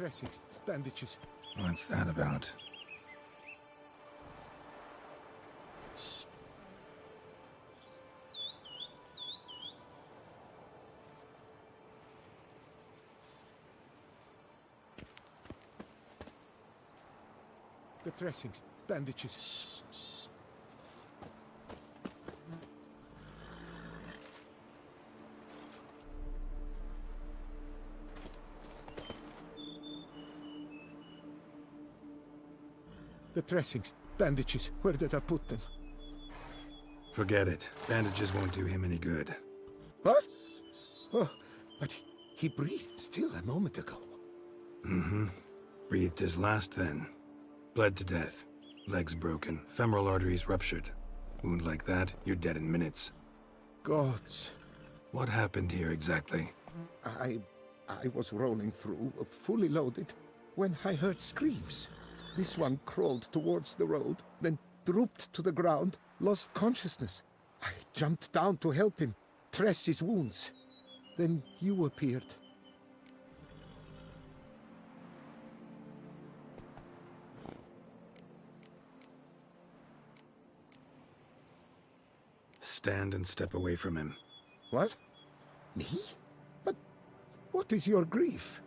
dressings, bandages. What's that about? The dressings, bandages. The dressings, bandages. Where did I put them? Forget it. Bandages won't do him any good. What? Oh, but he breathed still a moment ago. Mm-hmm. Breathed his last then. Bled to death. Legs broken. Femoral arteries ruptured. Wound like that, you're dead in minutes. Gods. What happened here exactly? I was rolling through, fully loaded, when I heard screams. This one crawled towards the road, then drooped to the ground, lost consciousness. I jumped down to help him, dress his wounds. Then you appeared. Stand and step away from him. What? Me? But what is your grief?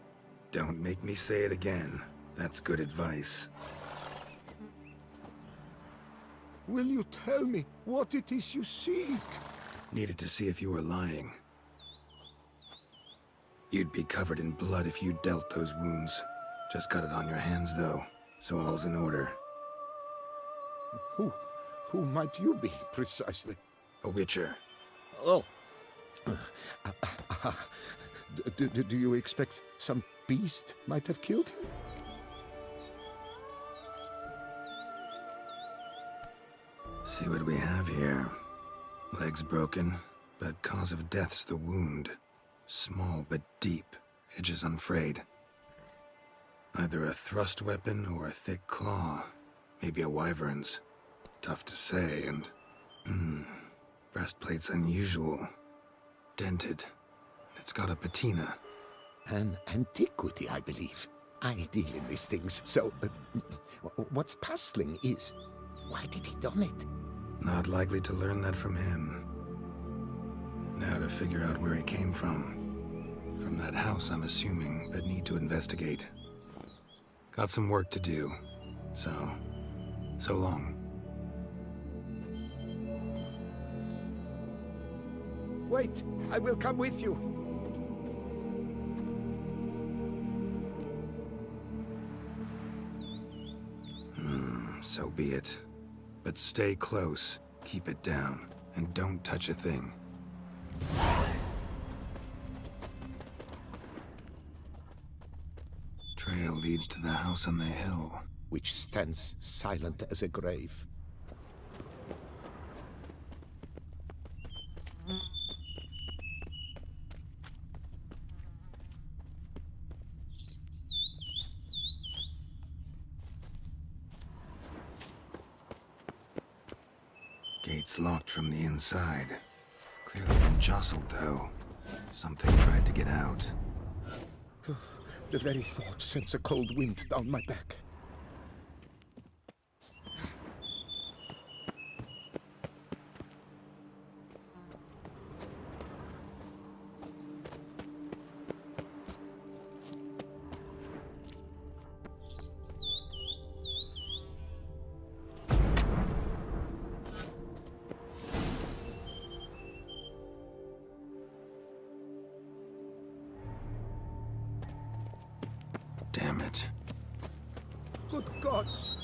Don't make me say it again. That's good advice. Will you tell me what it is you seek? Needed to see if you were lying. You'd be covered in blood if you dealt those wounds. Just got it on your hands, though, so all's in order. Who might you be, precisely? A witcher. Oh. Do you expect some beast might have killed him? See what we have here. Legs broken, but cause of death's the wound. Small but deep, edges unfrayed. Either a thrust weapon or a thick claw. Maybe a wyvern's. Tough to say, and... breastplate's unusual. Dented. It's got a patina. An antiquity, I believe. I deal in these things, so... what's puzzling is... why did he done it? Not likely to learn that from him. Now to figure out where he came from. From that house, I'm assuming, but need to investigate. Got some work to do. So long. Wait, I will come with you. So be it. But stay close, keep it down, and don't touch a thing. Trail leads to the house on the hill. Which stands silent as a grave. Gate's locked from the inside. Clearly been jostled, though. Something tried to get out. The very thought sends a cold wind down my back. Damn it. Good gods!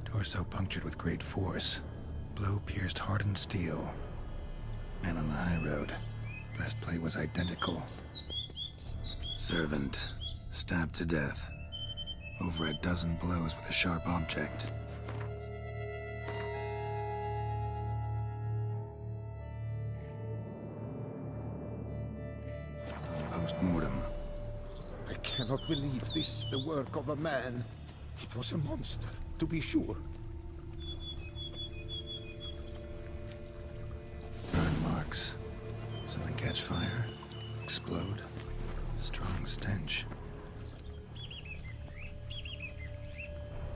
Torso punctured with great force. Blow pierced hardened steel. Man on the high road. Breastplate was identical. Servant. Stabbed to death. Over a dozen blows with a sharp object. cannot believe this the work of a man. It was a monster, to be sure. Burn marks. Something catch fire, explode. Strong stench.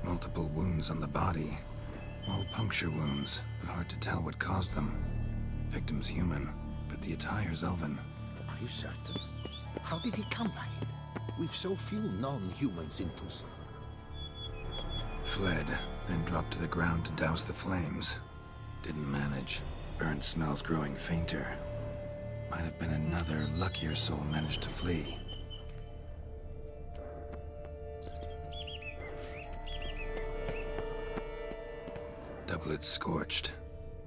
Multiple wounds on the body. All puncture wounds, but hard to tell what caused them. Victim's human, but the attire's elven. Are you certain? How did he come by it? We've so few non-humans in Tucson. Fled, then dropped to the ground to douse the flames. Didn't manage. Burnt smells growing fainter. Might have been another luckier soul managed to flee. Doublet scorched.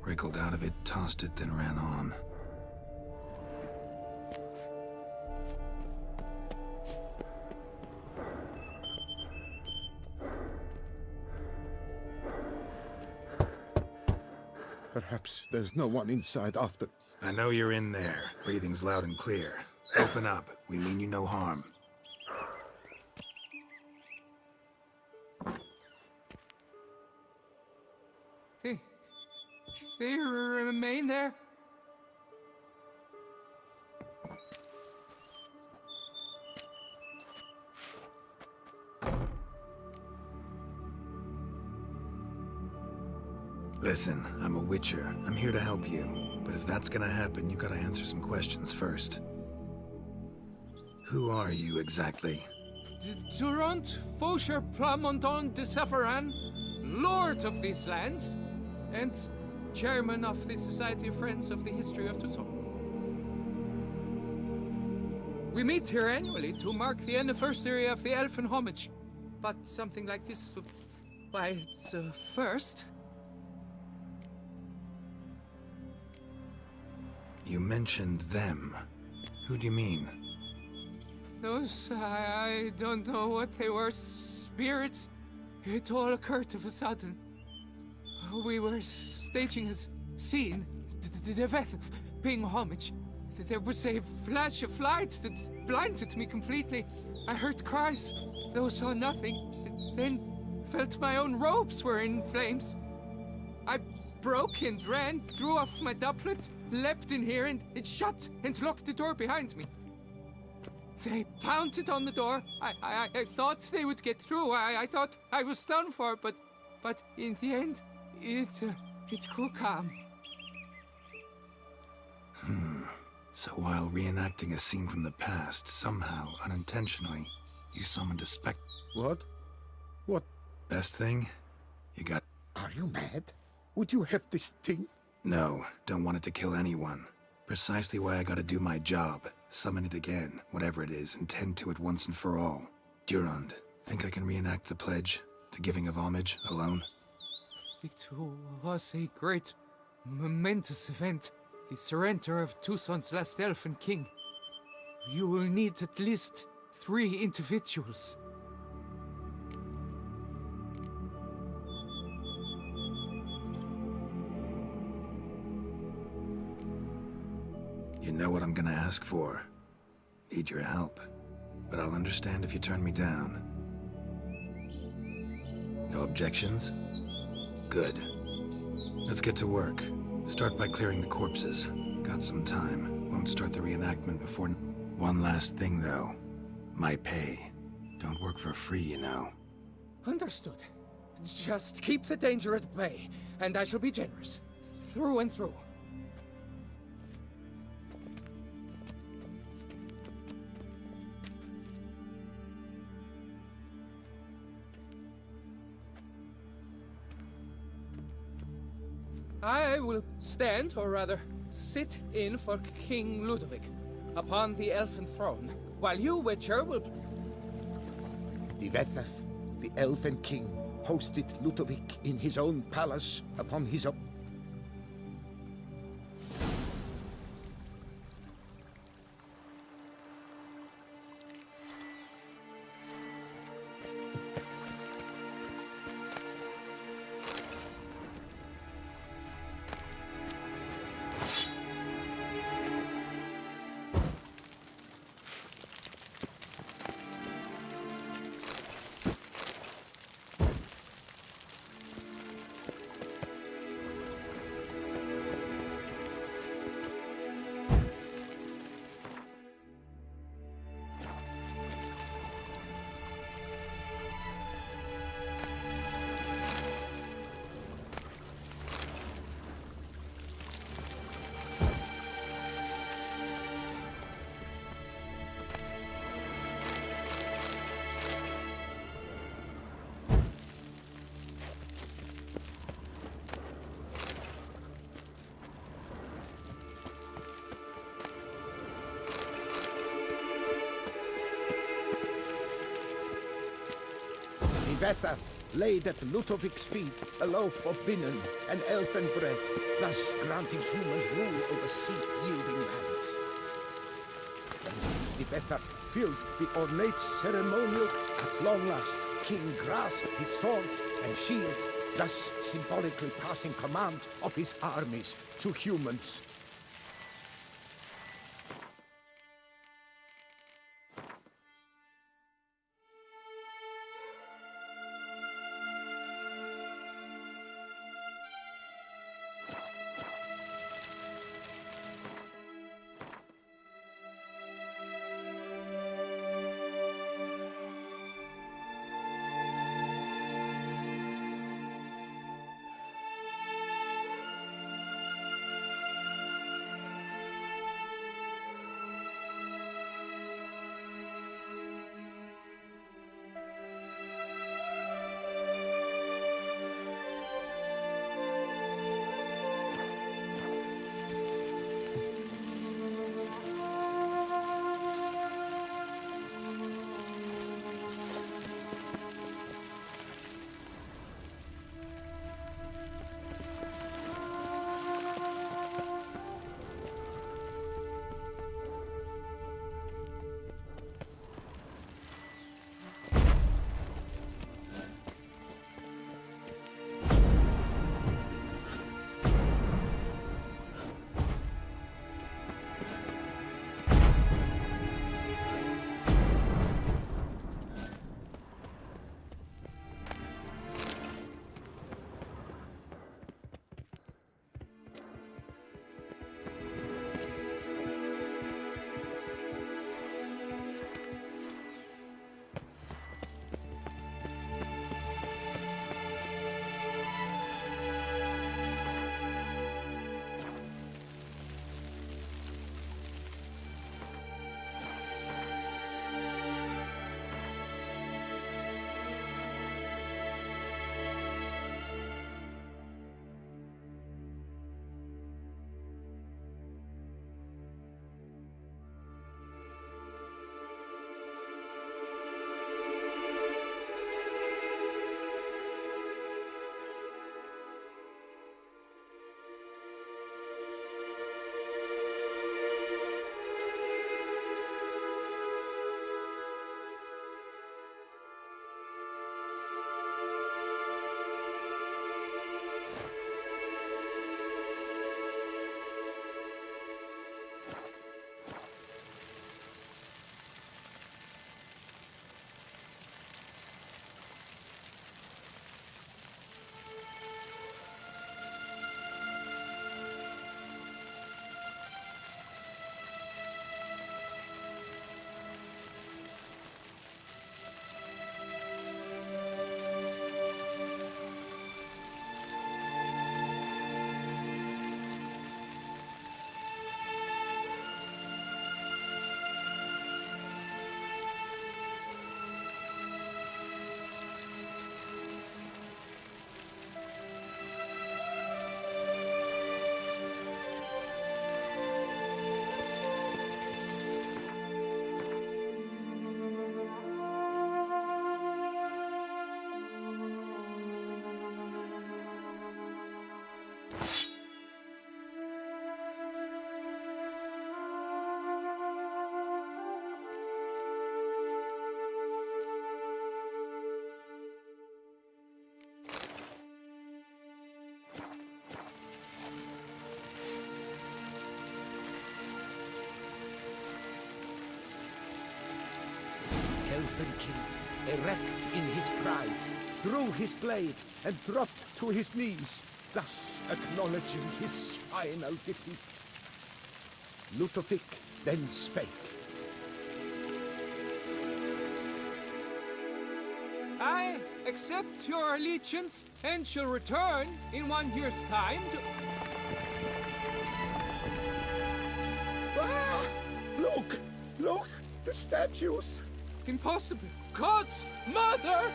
Wriggled out of it, tossed it, then ran on. Perhaps there's no one inside after... I know you're in there. Breathing's loud and clear. Open up. We mean you no harm. They remain there? Listen, I'm a witcher. I'm here to help you. But if that's gonna happen, you gotta answer some questions first. Who are you exactly? Durant Faucher Plamondon de Safaran, Lord of these lands, and Chairman of the Society of Friends of the History of Tucson. We meet here annually to mark the anniversary of the Elfin Homage. But something like this, why, it's a first. You mentioned them. Who do you mean? Those, I don't know what they were, spirits. It all occurred of a sudden. We were staging a scene, the death of paying homage. There was a flash of light that blinded me completely. I heard cries, though saw nothing. Then felt my own robes were in flames. I broke and ran, threw off my doublet, leapt in here, and it shut and locked the door behind me. They pounded on the door. I thought they would get through. I thought I was done for, but in the end, it grew calm. So while reenacting a scene from the past, somehow, unintentionally, you summoned a spec... What? What? Best thing? You got... Are you mad? Would you have this thing? No, don't want it to kill anyone. Precisely why I gotta do my job. Summon it again, whatever it is, and tend to it once and for all. Durand, think I can reenact the pledge, the giving of homage, alone? It was a great, momentous event. The surrender of Tucson's last elfin king. You will need at least 3 individuals. You know what I'm gonna ask for. Need your help. But I'll understand if you turn me down. No objections? Good. Let's get to work. Start by clearing the corpses. Got some time. Won't start the reenactment before... One last thing, though. My pay. Don't work for free, you know. Understood. Just keep the danger at bay, and I shall be generous. Through and through. I will stand, or rather, sit in for King Ludovic, upon the elfin throne, while you, Witcher, will... Divethef, the elven king, hosted Ludovic in his own palace upon his own... Difethaf laid at Ludovic's feet a loaf of binnen and elfin bread, thus granting humans rule over seat-yielding lands. When Difethaf filled the ornate ceremonial, at long last, King grasped his sword and shield, thus symbolically passing command of his armies to humans. Elfin King, erect in his pride, drew his blade and dropped to his knees, thus acknowledging his final defeat. Ludovic then spake. I accept your allegiance and shall return in 1 year's time to... Ah! Look! Look! The statues! Impossible! God's mother!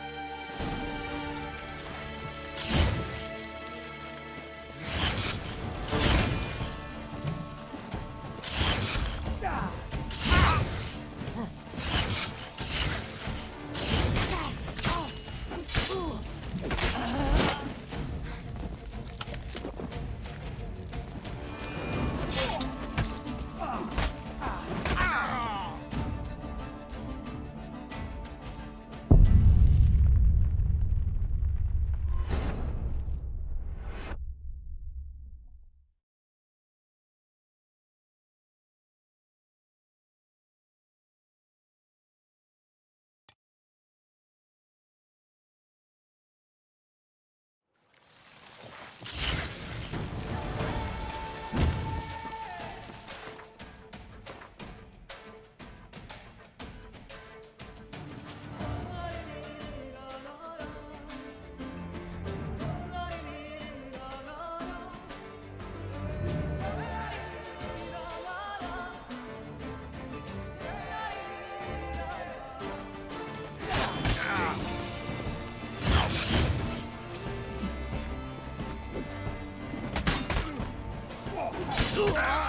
What?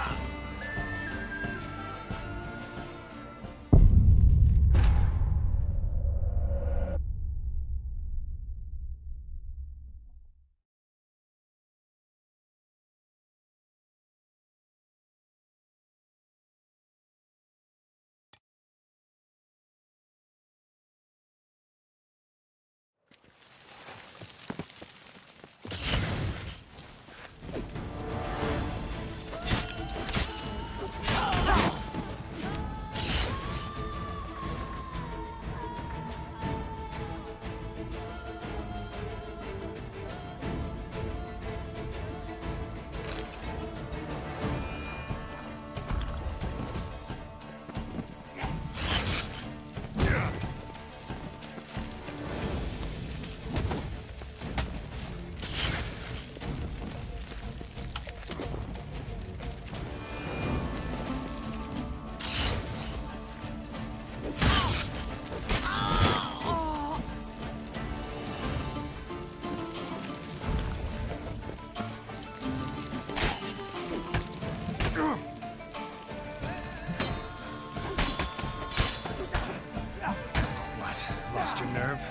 Lost your nerve?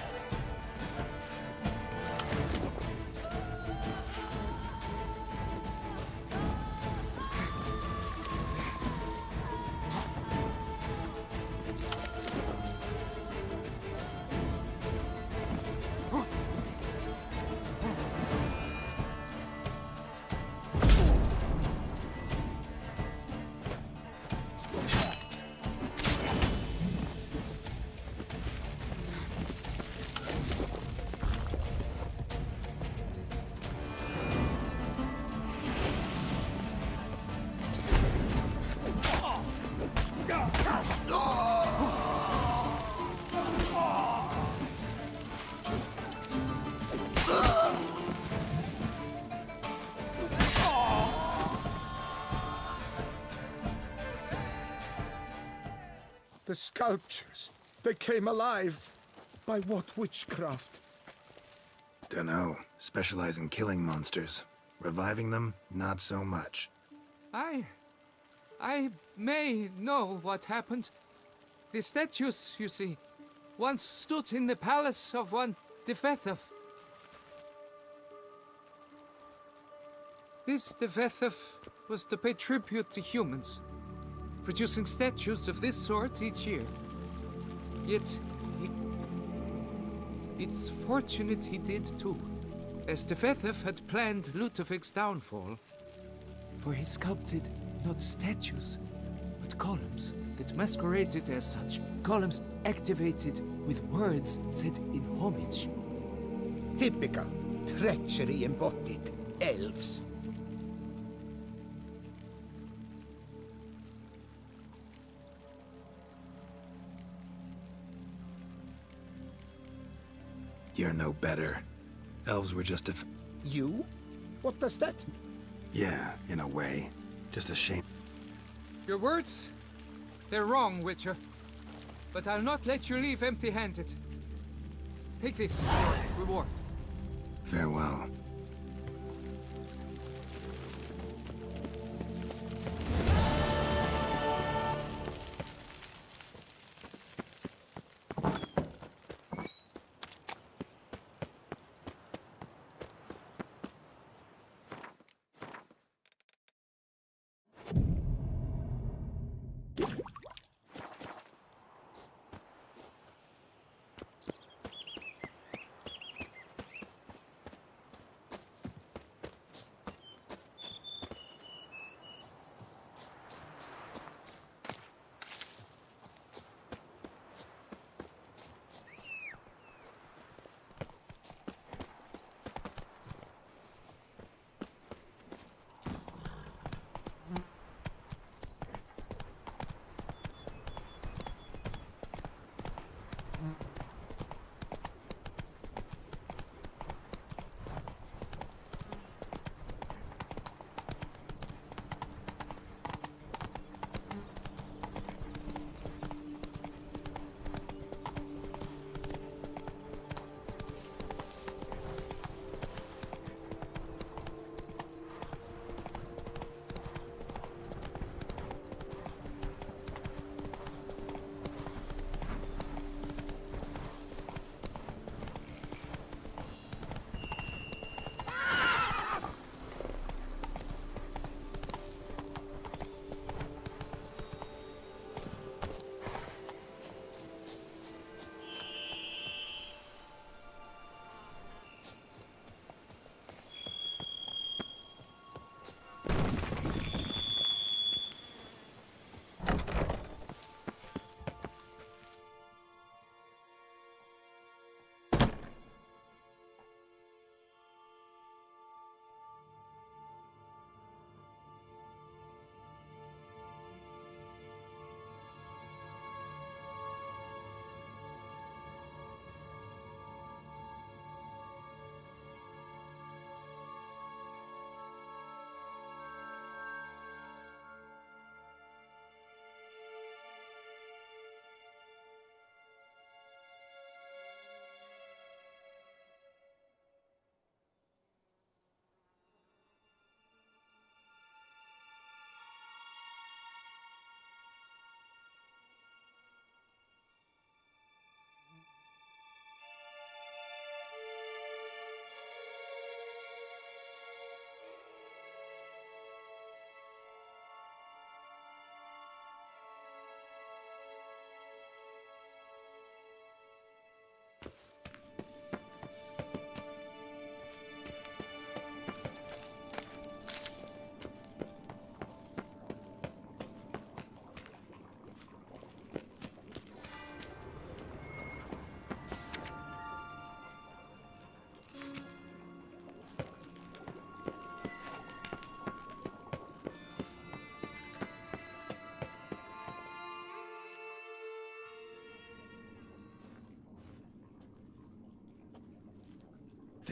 The sculptures, they came alive. By what witchcraft? Dunno. Specialize in killing monsters. Reviving them, not so much. I may know what happened. The statues, you see, once stood in the palace of one Tefethov. This Tefethov was to pay tribute to humans, producing statues of this sort each year. Yet, it's fortunate he did too, as Tefethov had planned Ludovic's downfall. For he sculpted not statues, but columns that masqueraded as such. Columns activated with words said in homage. Typical treachery embodied. Elves. You're no better. Elves were just You? What does that mean? Yeah, in a way. Just a shame. Your words? They're wrong, Witcher. But I'll not let you leave empty-handed. Take this, your reward. Farewell.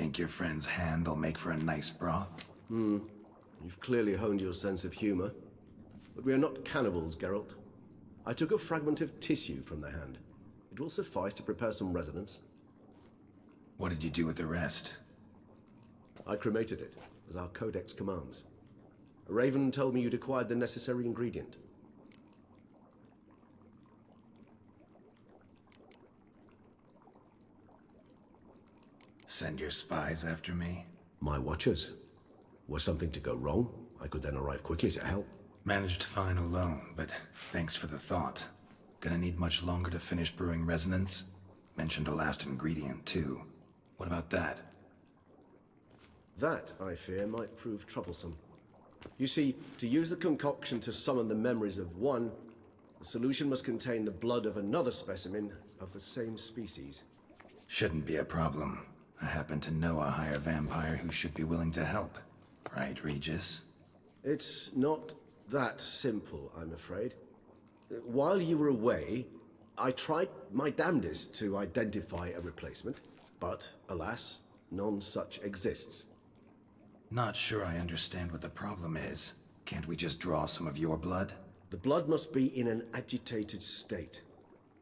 Think your friend's hand will make for a nice broth? You've clearly honed your sense of humor. But we are not cannibals, Geralt. I took a fragment of tissue from the hand. It will suffice to prepare some resonance. What did you do with the rest? I cremated it, as our codex commands. Raven told me you'd acquired the necessary ingredient. Send your spies after me? My watchers. Were something to go wrong, I could then arrive quickly to help. Managed fine alone, but thanks for the thought. Gonna need much longer to finish brewing resonance? Mentioned the last ingredient, too. What about that? That, I fear, might prove troublesome. You see, to use the concoction to summon the memories of one, the solution must contain the blood of another specimen of the same species. Shouldn't be a problem. I happen to know a higher vampire who should be willing to help. Right, Regis? It's not that simple, I'm afraid. While you were away, I tried my damnedest to identify a replacement, but alas, none such exists. Not sure I understand what the problem is. Can't we just draw some of your blood? The blood must be in an agitated state.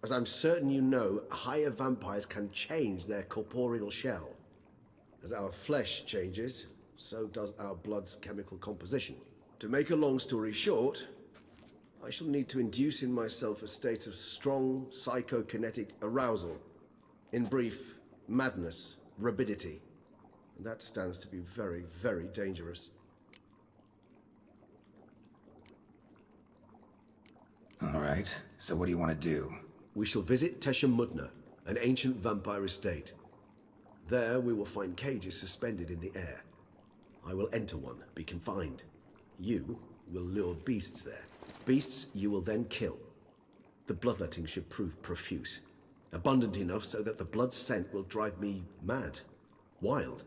As I'm certain you know, higher vampires can change their corporeal shell. As our flesh changes, so does our blood's chemical composition. To make a long story short, I shall need to induce in myself a state of strong psychokinetic arousal. In brief, madness, rabidity. And that stands to be very, very dangerous. All right, so what do you want to do? We shall visit Teshem Mudna, an ancient vampire estate. There we will find cages suspended in the air. I will enter one, be confined. You will lure beasts there. Beasts you will then kill. The bloodletting should prove profuse. Abundant enough so that the blood scent will drive me mad. Wild.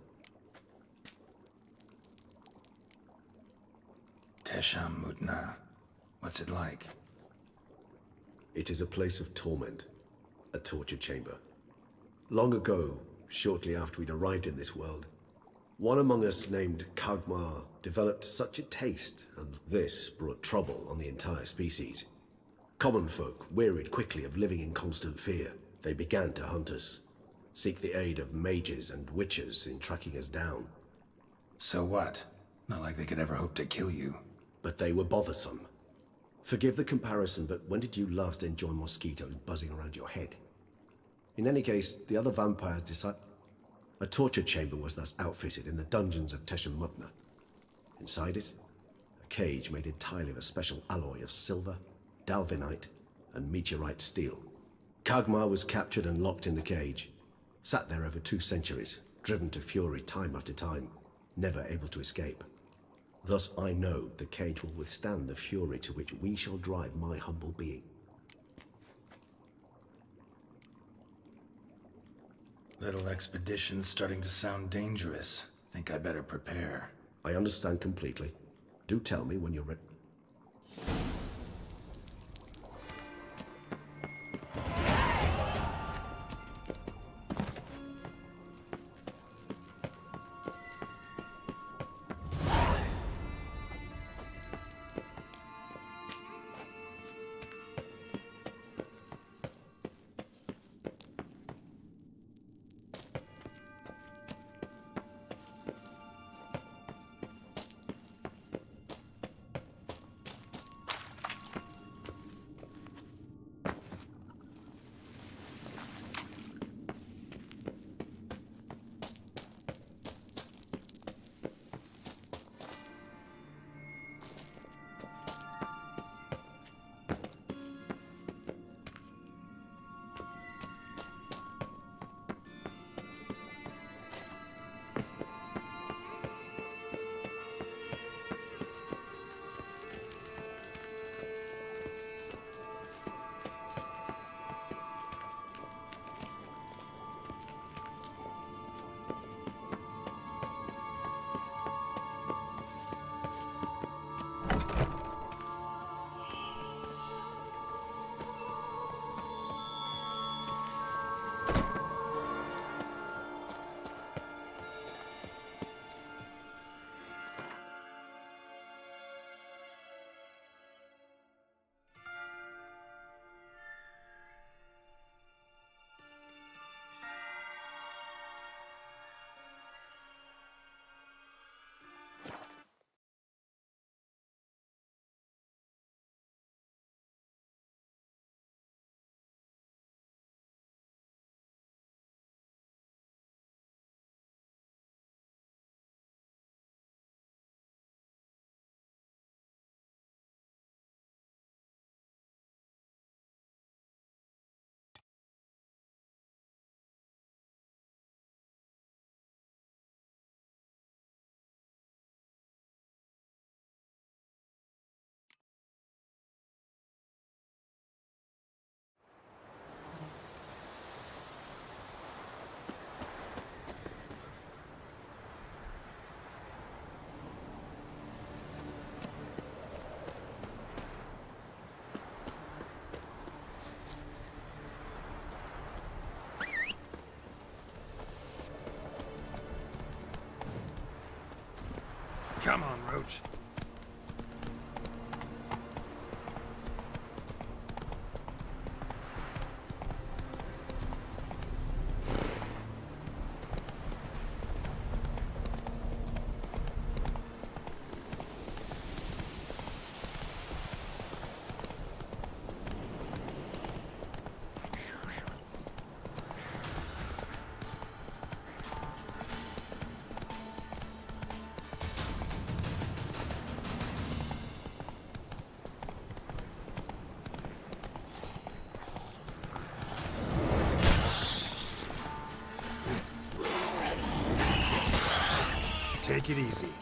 Teshem Mudna. What's it like? It is a place of torment. A torture chamber. Long ago, shortly after we'd arrived in this world, one among us named Kagmar developed such a taste, and this brought trouble on the entire species. Common folk wearied quickly of living in constant fear. They began to hunt us, seek the aid of mages and witches in tracking us down. So what? Not like they could ever hope to kill you. But they were bothersome. Forgive the comparison, but when did you last enjoy mosquitoes buzzing around your head? In any case, the other vampires decided... A torture chamber was thus outfitted in the dungeons of Teshem Mudna. Inside it, a cage made entirely of a special alloy of silver, dalvinite, and meteorite steel. Kagmar was captured and locked in the cage. Sat there over 2 centuries, driven to fury time after time, never able to escape. Thus I know the cage will withstand the fury to which we shall drive my humble being. Little expedition's starting to sound dangerous. Think I better prepare. I understand completely. Do tell me when you're ready. Come on, Roach. Take it easy.